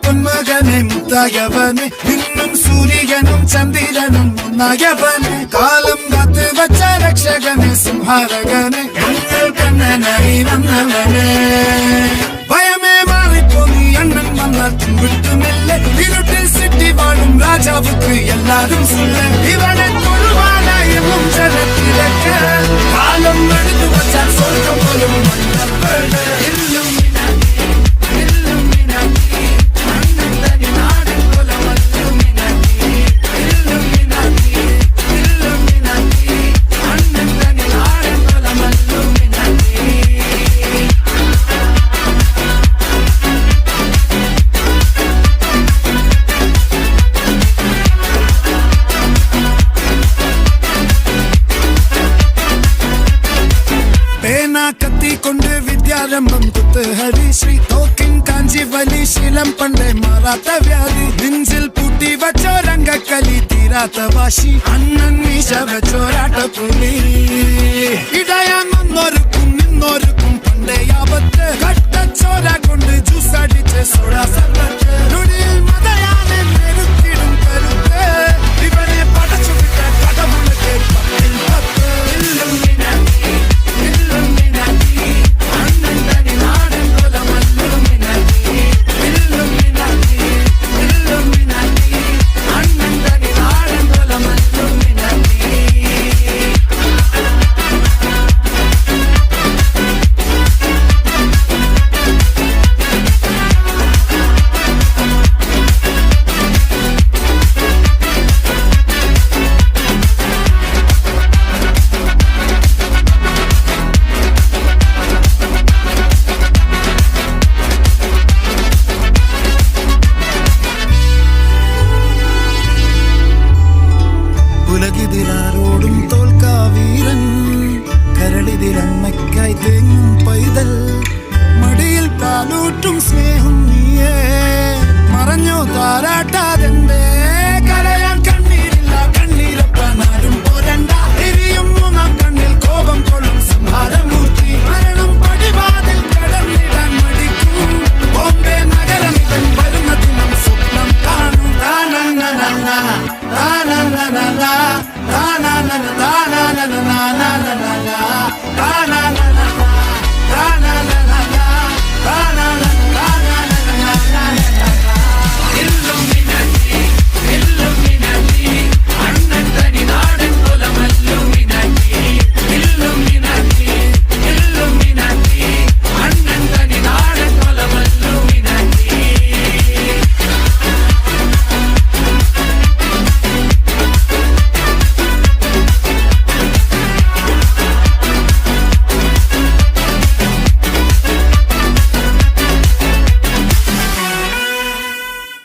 പൊന്മകനെ മുത്തായവനെ ഇന്നും സൂര്യനും ചന്ദ്രനും ഒന്നായവനെ കാലം കാത്ത് വച്ച രക്ഷകനെ സംഹാരകനെ ഞങ്ങൾ കണ്ണനായി വന്നവനെ ഭയമേ മാറിപ്പോ നീ അണ്ണൻ വന്നാൽ വിട്ടുമില്ല ഇരുട്ടിൽ സിറ്റി വാഴും രാജാവുക്ക് എല്ലാരും സുല്ല ഇവനെ തൊഴുവാനായും ജനത്തിലേക്ക് കാലം എടുത്തു വച്ചാൽ സ്വർഗം പോലും കൊണ്ട് വിദ്യാരംഭം കുത്ത് ഹരിശ്രീ തോക്കിൻ കാഞ്ചി വലി ശീലം പണ്ടേ മാറാത്ത വ്യാധി നെഞ്ചിൽ പൂട്ടി വച്ചോരംഗക്കലി തീരാത്ത വാശി അണ്ണൻ മീശ വെച്ചോരാട്ട പുലി ഇടയാൻ വന്നോർക്കും നിന്നോർക്കും പണ്ടേ ആപത്ത് കട്ടച്ചോര കൊണ്ട് ജ്യൂസ് അടിച്ച് സോഡാ സർബത്ത് നുടിയിൽ മതയാനെ നെരുത്തിടും കരുത്ത് ഇവനെ പടച്ചു വിട്ട കടമുളക്കെ പത്തിൽ പത്ത് ഉലകിതിരാരോടും തോൽക്കാവീരൻ കരളിതിരമ്മയ്ക്കായി തേങ്ങും പൈതൽ മടിയിൽ പാലൂട്ടും സ്നേഹം നീയേ മറഞ്ഞോ താര